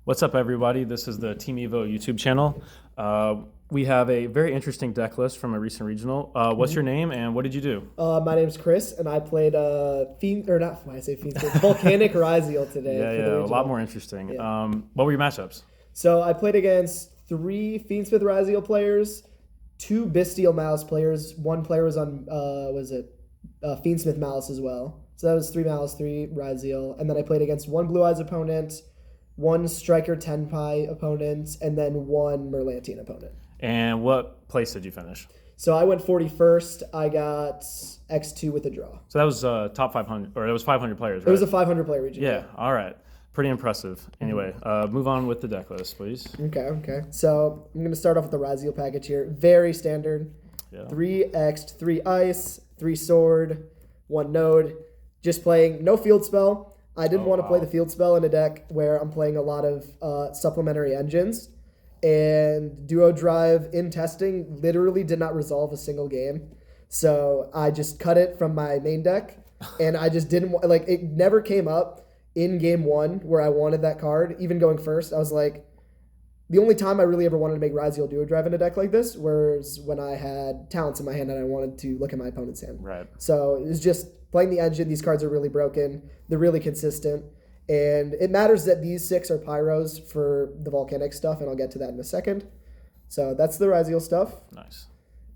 What's up, everybody? This is the Team Evo YouTube channel. We have a very interesting deck list from a recent regional. What's your name and what did you do? My name's Chris, and I played Volcanic Ryzeal today. Yeah, a lot more interesting. Yeah. What were your matchups? So I played against 3 Fiendsmith Ryzeal players, 2 Bestial Malice players. One player was on, Fiendsmith Malice as well. So that was 3 Malice, 3 Ryzeal. And then I played against 1 Blue Eyes opponent, 1 Striker Tenpai opponent, and then 1 Merlantine opponent. And what place did you finish? So I went 41st. I got X2 with a draw. So that was top 500, or it was 500 players, right? It was a 500 player region. Yeah, all right. Pretty impressive. Anyway, move on with the deck list, please. Okay. So I'm going to start off with the Ryzeal package here. Very standard. Yeah. 3 X'd, 3 Ice, 3 Sword, 1 Node. Just playing no field spell. I didn't want to play the field spell in a deck where I'm playing a lot of supplementary engines. And Duo Drive in testing literally did not resolve a single game. So I just cut it from my main deck. And I just didn't want, it never came up in game 1 where I wanted that card. Even going first, I was like, the only time I really ever wanted to make Ryzeal Duo Drive in a deck like this was when I had talents in my hand and I wanted to look at my opponent's hand. Right. So it was just playing the engine. These cards are really broken. They're really consistent. And it matters that these 6 are Pyros for the Volcanic stuff, and I'll get to that in a second. So that's the Ryzeal stuff. Nice.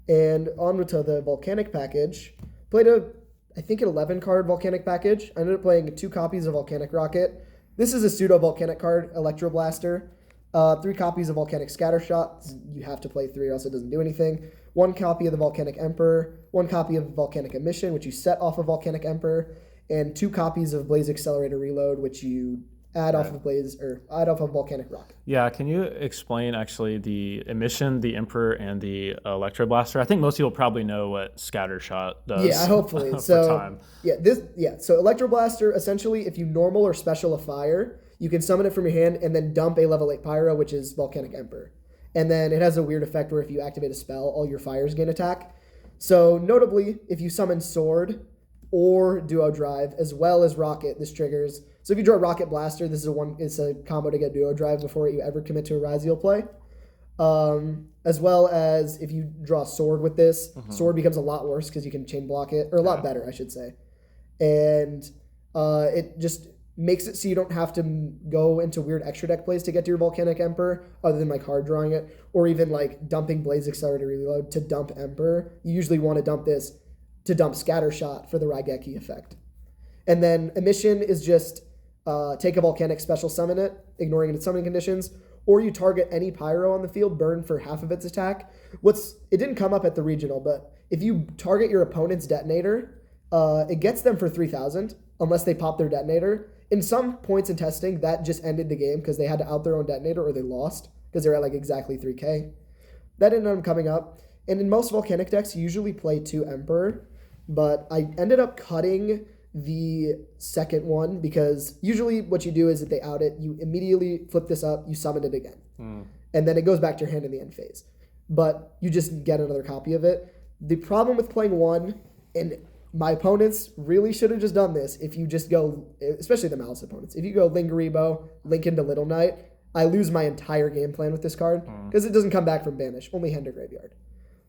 And on to the Volcanic package. Played I think an 11-card Volcanic package. I ended up playing 2 copies of Volcanic Rocket. This is a pseudo-Volcanic card, Electro Blaster. 3 copies of Volcanic Scattershot. You have to play 3 or else it doesn't do anything. 1 copy of the Volcanic Emperor. 1 copy of Volcanic Emission, which you set off of Volcanic Emperor. And 2 copies of Blaze Accelerator Reload, which you add off of Volcanic Rocket. Yeah, can you explain actually the Emission, the Emperor, and the Electro Blaster? I think most people probably know what Scattershot does. Yeah, hopefully. So Electro Blaster, essentially, if you normal or special a fire, you can summon it from your hand and then dump a level 8 Pyro, which is Volcanic Emperor. And then it has a weird effect where if you activate a spell, all your fires gain attack. So notably, if you summon Sword or Duo Drive as well as Rocket, this triggers. So if you draw Rocket Blaster, this is it's a combo to get Duo Drive before you ever commit to a Ryzeal play. As well as if you draw Sword with this, Sword becomes a lot worse because you can chain block it, or a lot better, I should say. And it just makes it so you don't have to go into weird extra deck plays to get to your Volcanic Emperor, other than hard drawing it, or even dumping Blaze Accelerator Reload to dump Emperor. You usually want to dump this to dump Scattershot for the Raigeki effect. And then Emission is just take a Volcanic special summon it, ignoring its summoning conditions, or you target any Pyro on the field, burn for half of its attack. It didn't come up at the regional, but if you target your opponent's detonator, it gets them for 3,000 unless they pop their detonator. In some points in testing, that just ended the game because they had to out their own detonator or they lost because they were at exactly 3k. That ended up coming up. And in most Volcanic decks, you usually play 2 Emperor, but I ended up cutting the second one because usually what you do is if they out it, you immediately flip this up, you summon it again. And then it goes back to your hand in the end phase. But you just get another copy of it. The problem with playing 1, and my opponents really should have just done this, if you just go, especially the Malice opponents, if you go Lingaribo, Link into Little Knight, I lose my entire game plan with this card because it doesn't come back from Banish, only Hand or Graveyard.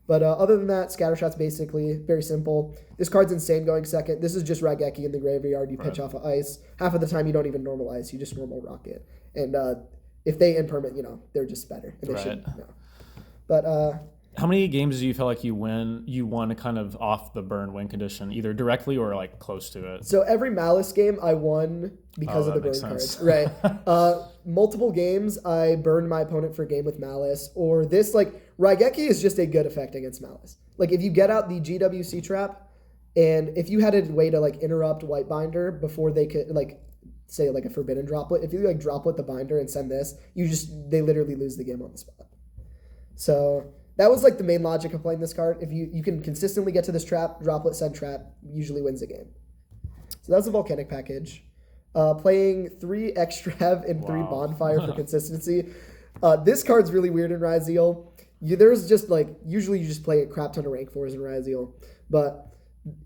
But other than that, Scattershot's basically very simple. This card's insane going second. This is just Raigeki in the graveyard. You pitch off of Ice. Half of the time you don't even normal Ice. You just normal Rocket. And if they impermit, they're just better. And they shouldn't. No. But how many games do you feel like you won kind of off the burn win condition, either directly or close to it? So every Malice game I won because of the burn cards. Right. Multiple games I burned my opponent for a game with Malice, or this Raigeki is just a good effect against Malice. If you get out the GWC trap, and if you had a way to interrupt White Binder before they could say a forbidden droplet, if you droplet the binder and send this, they literally lose the game on the spot. So that was the main logic of playing this card. If you can consistently get to this trap, droplet, send trap, usually wins the game. So that's the Volcanic package. Playing 3 Extrav and 3 Bonfire for consistency. This card's really weird in Ryzeal. There's just usually you just play a crap ton of rank 4s in Ryzeal. But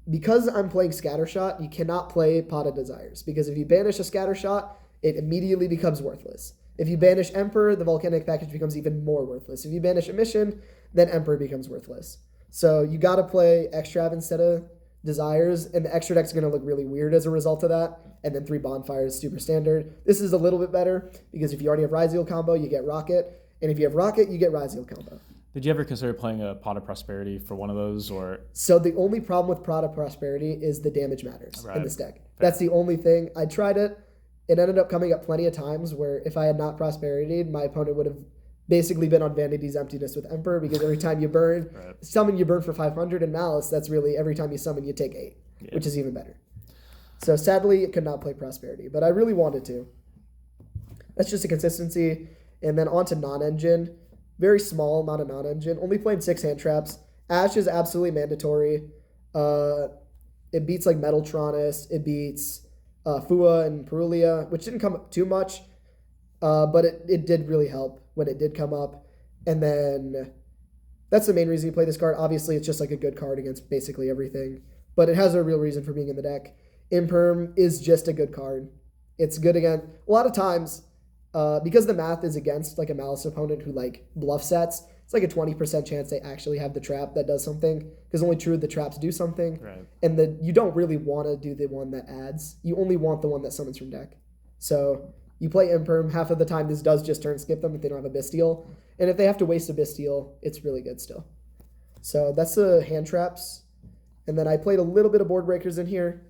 because I'm playing Scattershot, you cannot play Pot of Desires. Because if you banish a Scattershot, it immediately becomes worthless. If you banish Emperor, the Volcanic package becomes even more worthless. If you banish Emission, then Emperor becomes worthless. So you got to play Extrav instead of Desires, and the extra deck's going to look really weird as a result of that. And then 3 Bonfires, super standard. This is a little bit better because if you already have Ryzeal combo, you get Rocket. And if you have Rocket, you get Ryzeal combo. Did you ever consider playing a Pot of Prosperity for one of those? Or So the only problem with Pot of Prosperity is the damage matters in this deck. That's the only thing. I tried it. It ended up coming up plenty of times where if I had not Prosperity, my opponent would have basically been on Vanity's Emptiness with Emperor because every time you burn, summon you burn for 500, and Malice, that's really every time you summon you take 8, which is even better. So sadly, it could not play Prosperity, but I really wanted to. That's just a consistency. And then on to non-engine. Very small amount of non-engine. Only playing 6 hand traps. Ash is absolutely mandatory. It beats like Metaltronus. It beats Fua and Perulia, which didn't come up too much, but it did really help when it did come up. And then that's the main reason you play this card. Obviously, it's just like a good card against basically everything, but it has a real reason for being in the deck. Imperm is just a good card. It's good again. A lot of times, because the math is against like a Malice opponent who like bluff sets, it's like a 20% chance they actually have the trap that does something, because only true the traps do something. Right. And you don't really want to do the one that adds. You only want the one that summons from deck. So you play Imperm. Half of the time this does just turn skip them if they don't have a Bestial. And if they have to waste a Bestial, it's really good still. So that's the hand traps. And then I played a little bit of board breakers in here.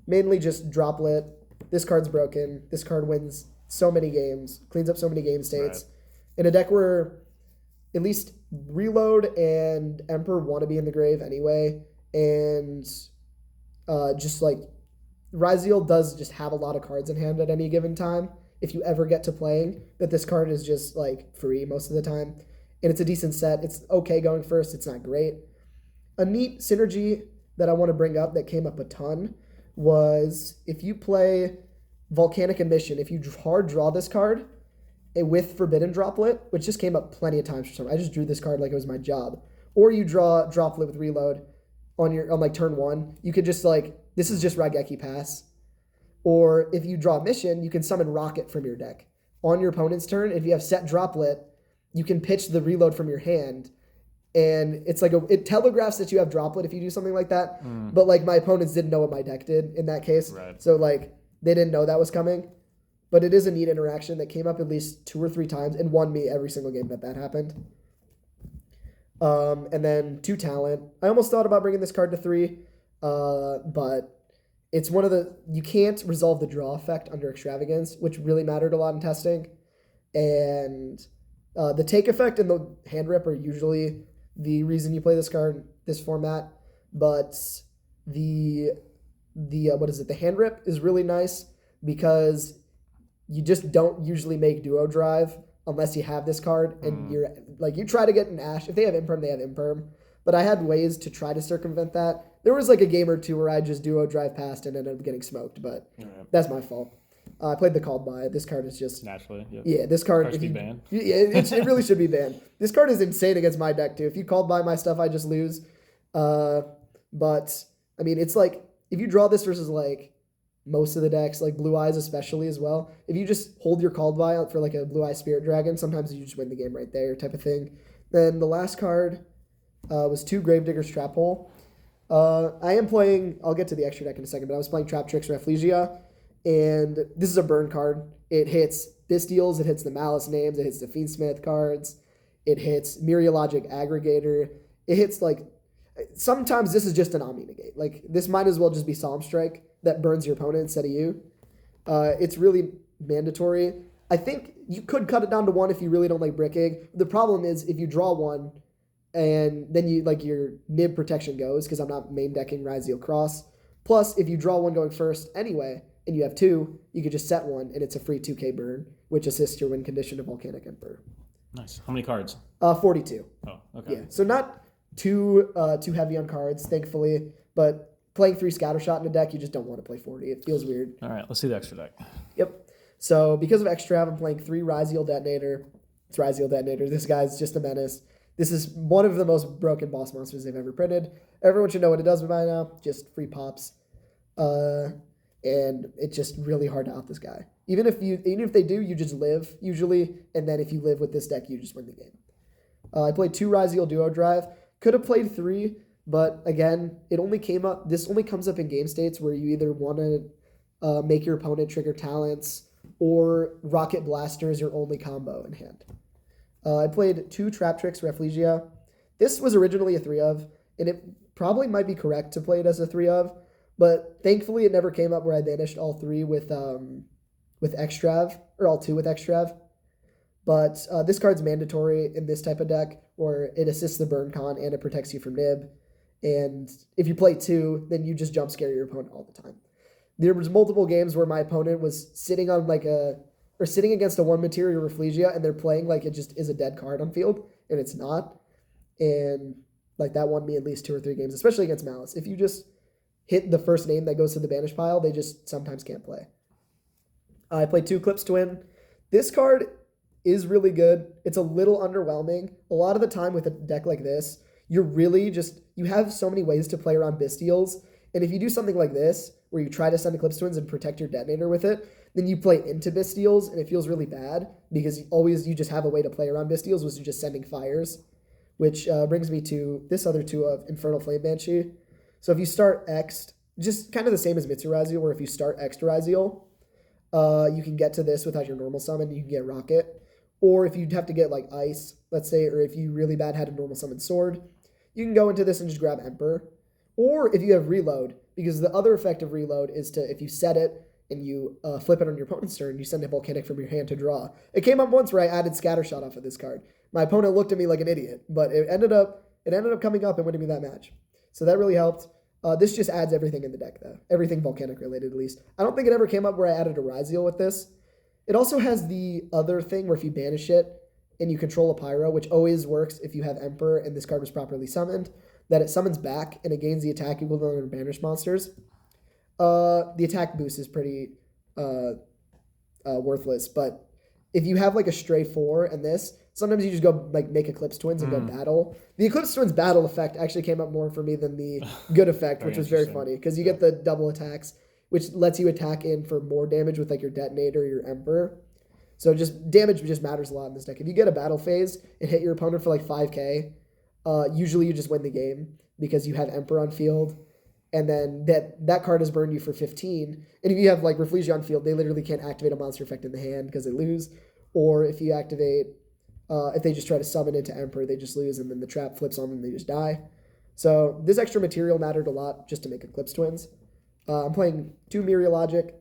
Mainly just Droplet. This card's broken. This card wins so many games. Cleans up so many game states. Right. In a deck where at least Reload and Emperor want to be in the grave anyway. And just like Ryzeal does just have a lot of cards in hand at any given time. If you ever get to playing, that this card is just like free most of the time. And it's a decent set. It's okay going first. It's not great. A neat synergy that I want to bring up that came up a ton was if you play Volcanic Emission, if you hard draw this card with Forbidden Droplet, which just came up plenty of times for some. I just drew this card like it was my job. Or you draw Droplet with Reload on like turn 1. You could just like, this is just Raigeki Pass. Or if you draw Mission, you can summon Rocket from your deck. On your opponent's turn, if you have set Droplet, you can pitch the Reload from your hand. And it's like it telegraphs that you have Droplet if you do something like that. But like my opponents didn't know what my deck did in that case. Right. So like they didn't know that was coming. But it is a neat interaction that came up at least 2 or 3 times and won me every single game that happened. And then 2 talent. I almost thought about bringing this card to 3, but it's one of you can't resolve the draw effect under Extravagance, which really mattered a lot in testing. And the take effect and the hand rip are usually the reason you play this card, this format. But the hand rip is really nice because you just don't usually make duo drive unless you have this card, and you're like, you try to get an Ash. If they have Imperm, they have Imperm. But I had ways to try to circumvent that. There was like a game or two where I just duo drive past and ended up getting smoked, but that's my fault. I played the Called By. This card is just Naturally. Yep. Yeah, this card should be banned. Yeah, it really should be banned. This card is insane against my deck too. If you Called By my stuff, I just lose. But I mean, it's like if you draw this versus like most of the decks, like Blue Eyes especially as well, if you just hold your Called By out for like a Blue Eye Spirit Dragon, sometimes you just win the game right there type of thing. Then the last card was 2 Gravedigger's Trap Hole. I am playing, I'll get to the extra deck in a second, but I was playing Trap Tricks Rafflesia, and this is a burn card. It hits Bistials, it hits the Malice names, it hits the Fiendsmith cards, it hits Myriologic Aggregator, it hits like, sometimes this is just an Omni Negate. Like, this might as well just be Solemn Strike that burns your opponent instead of you. It's really mandatory. I think you could cut it down to 1 if you really don't like Brick Egg. The problem is if you draw 1 and then you like your Nib protection goes, because I'm not main decking Ryzeal Cross. Plus, if you draw 1 going first anyway, and you have 2, you could just set 1, and it's a free 2k burn, which assists your win condition of Volcanic Emperor. Nice. How many cards? 42. Oh, okay. Yeah, so not too heavy on cards, thankfully, but playing 3 Scattershot in a deck, you just don't want to play 40. It feels weird. All right, let's see the extra deck. Yep. So because of Extrav, I'm playing 3 Ryzeal Detonator. It's Ryzeal Detonator. This guy's just a menace. This is one of the most broken boss monsters they've ever printed. Everyone should know what it does by now. Just free pops. and it's just really hard to out this guy. Even if they do, you just live usually, and then if you live with this deck, you just win the game. I played 2 Ryzeal Duo Drive. Could have played 3, but again, this only comes up in game states where you either want to make your opponent trigger talents or Rocket Blaster is your only combo in hand. I played 2 Trap Tricks Rafflesia. This was originally a 3 of, and it probably might be correct to play it as a 3 of, but thankfully it never came up where I banished all 3 with Extrav, or all 2 with Extrav. But this card's mandatory in this type of deck where it assists the burn con and it protects you from nib. And if you play 2, then you just jump scare your opponent all the time. There was multiple games where my opponent was sitting on sitting against a 1 material Rafflesia and they're playing like it just is a dead card on field, and it's not. And like that won me at least 2 or 3 games, especially against Malice. If you just hit the first name that goes to the banish pile, they just sometimes can't play. I played 2 Clips Twin. This card is really good. It's a little underwhelming. A lot of the time with a deck like this, you have so many ways to play around Bystials. And if you do something like this, where you try to send Eclipse Twins and protect your detonator with it, then you play into Bystials, and it feels really bad because you just have a way to play around Bystials, which is just sending fires. Which brings me to this other 2 of Infernal Flame Banshee. So if you start X'd, just kind of the same as Mitsu Ryzeal, where if you start X'd Ryzeal, you can get to this without your normal summon, you can get Rocket. Or if you'd have to get like Ice, let's say, or if you really bad had a normal summon Sword, you can go into this and just grab Emperor. Or if you have Reload, because the other effect of Reload is if you set it and you flip it on your opponent's turn, you send a Volcanic from your hand to draw. It came up once where I added Scattershot off of this card. My opponent looked at me like an idiot, but it ended up coming up and winning me that match. So that really helped. This just adds everything in the deck, though. Everything Volcanic related, at least. I don't think it ever came up where I added a Ryzeal with this. It also has the other thing where if you banish it and you control a Pyro, which always works if you have Emperor and this card was properly summoned, that it summons back and it gains the attack equal to other banished monsters. The attack boost is pretty worthless, but if you have like a stray 4 and this, sometimes you just go like make Eclipse Twins and go battle. The Eclipse Twins battle effect actually came up more for me than the good effect, which was very funny because you get the double attacks, which lets you attack in for more damage with like your detonator or your Emperor. So just damage just matters a lot in this deck. If you get a battle phase and hit your opponent for like 5k, usually you just win the game because you have Emperor on field. And then that card has burned you for 15. And if you have like Rafflesia on field, they literally can't activate a monster effect in the hand because they lose. Or if you activate, if they just try to summon into Emperor, they just lose, and then the trap flips on them, they just die. So this extra material mattered a lot just to make Eclipse Twins. I'm playing 2 Myriad Logic,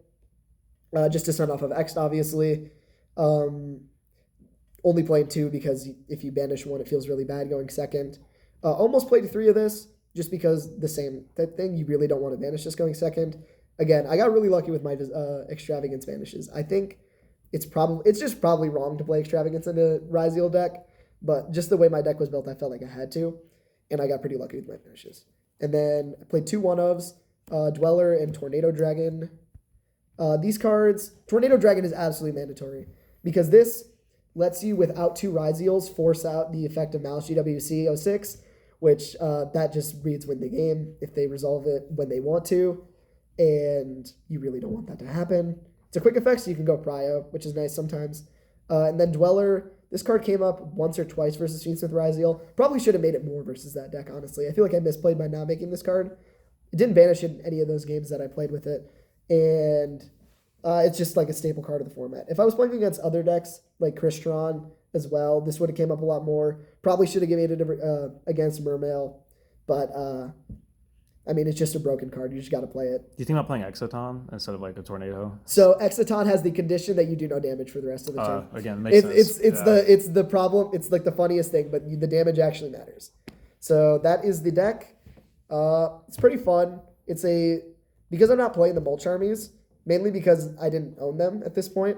just to start off of X, obviously. Only playing 2 because if you banish 1, it feels really bad going second. Almost played 3 of this, just because the same thing, you really don't want to banish this going second. Again, I got really lucky with my Extravagance banishes. I think it's just probably wrong to play Extravagance in a Ryzeal deck, but just the way my deck was built, I felt like I had to, and I got pretty lucky with my banishes. And then I played 2 one-ofs, Dweller and Tornado Dragon. These cards, Tornado Dragon is absolutely mandatory, because this lets you, without 2 Ryzeals, force out the effect of Malice GWC 06, which that just reads win the game if they resolve it when they want to, and you really don't want that to happen. It's a quick effect, so you can go Prio, which is nice sometimes. And then Dweller, this card came up once or twice versus Fiendsmith Ryzeal. Probably should have made it more versus that deck, honestly. I feel like I misplayed by not making this card. It didn't banish in any of those games that I played with it, and it's just like a staple card of the format. If I was playing against other decks, like Crystron as well, this would have came up a lot more. Probably should have made it against Mermail, but I mean, it's just a broken card. You just got to play it. Do you think about playing Exoton instead of like a Tornado? So Exoton has the condition that you do no damage for the rest of the turn. Again, makes sense. It's the problem. It's like the funniest thing, but the damage actually matters. So that is the deck. It's pretty fun. Because I'm not playing the Mulch Armies, mainly because I didn't own them at this point.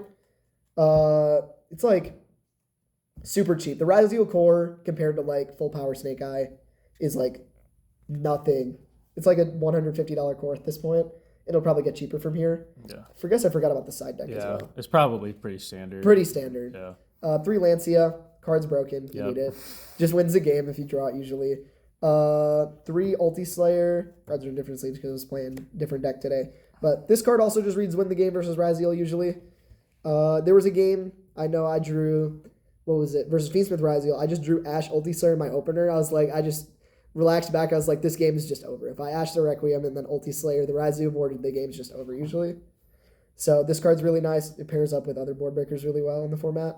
It's like super cheap. The Ryzeal core compared to like full power Snake Eye is like nothing. It's like a $150 core at this point. It'll probably get cheaper from here. Yeah. I forgot about the side deck as well. It's probably pretty standard. Pretty standard. Yeah. 3 Lancia. Card's broken. You need it. Just wins the game if you draw it usually. 3 Ulti Slayer. Cards are in different sleeves because I was playing different deck today. But this card also just reads win the game versus Ryzeal usually. There was a game, I know I drew, what was it, versus Fiendsmith Ryzeal. I just drew Ash Ultislayer in my opener. I was like, I just relaxed back. I was like, this game is just over. If I Ash the Requiem and then Ultislayer the Ryzeal board, the game's just over usually. So this card's really nice. It pairs up with other board breakers really well in the format.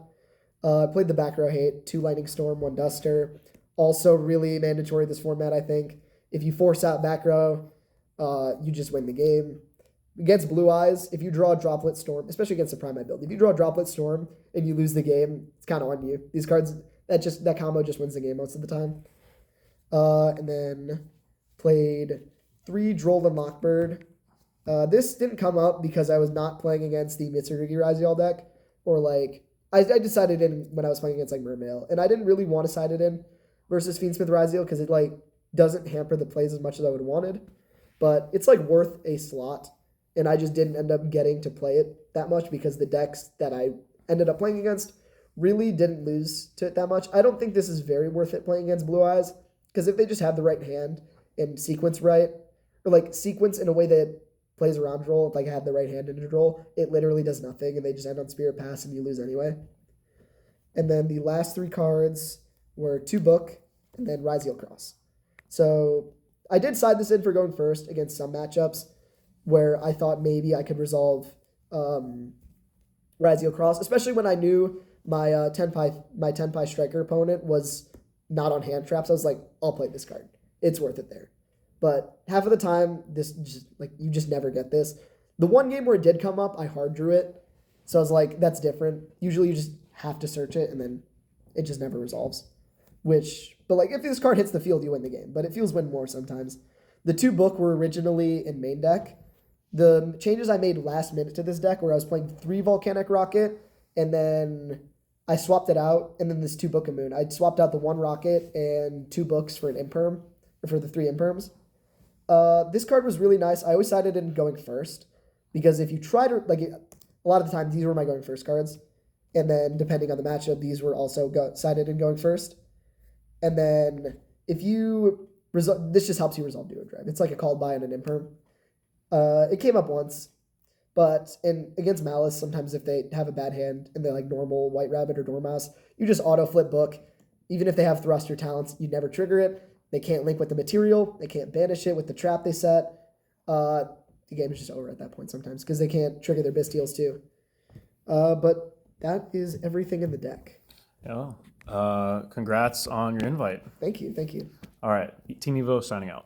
I played the back row hate, 2 Lightning Storm, 1 Duster. Also really mandatory this format, I think. If you force out back row, you just win the game. Against Blue Eyes, if you draw a Droplet Storm, especially against a Prime build, if you draw a Droplet Storm and you lose the game, it's kind of on you. These cards, that combo just wins the game most of the time. And then played 3 Droll and Lockbird. This didn't come up because I was not playing against the Mitsurugi Ryzeal deck, or like, I decided in when I was playing against like Mermail, and I didn't really want to side it in versus Fiendsmith Ryzeal because it like doesn't hamper the plays as much as I would have wanted, but it's like worth a slot. And I just didn't end up getting to play it that much because the decks that I ended up playing against really didn't lose to it that much. I don't think this is very worth it playing against Blue Eyes, because if they just have the right hand and sequence right, or like sequence in a way that plays around Droll, if like I had the right hand into Droll, it literally does nothing and they just end on Spirit Pass and you lose anyway. And then the last 3 cards were 2 Book and then Ryzeal Cross. So I did side this in for going first against some matchups where I thought maybe I could resolve Ryzeal Cross, especially when I knew my Tenpai Striker opponent was not on hand traps. I was like, I'll play this card. It's worth it there. But half of the time, this just like you just never get this. The one game where it did come up, I hard drew it. So I was like, that's different. Usually you just have to search it and then it just never resolves. But like if this card hits the field, you win the game. But it feels win more sometimes. The 2 Book were originally in main deck. The changes I made last minute to this deck where I was playing 3 Volcanic Rocket and then I swapped it out, and then this 2 Book of Moon. I swapped out the 1 Rocket and 2 Books for an Imperm, or for the 3 Imperms. This card was really nice. I always sided in going first because if you try to, like, a lot of the time these were my going first cards, and then depending on the matchup, these were also sided in going first. And then if you, this just helps you resolve Duo Drive. It's like a called by and an Imperm. It came up once, but against Malice, sometimes if they have a bad hand and they're like normal White Rabbit or Dormouse, you just auto flip Book. Even if they have Thrust or Talents, you never trigger it. They can't link with the material. They can't banish it with the trap they set. The game is just over at that point sometimes because they can't trigger their Bastiles too. But that is everything in the deck. Yeah. Congrats on your invite. Thank you. All right. Team Evo signing out.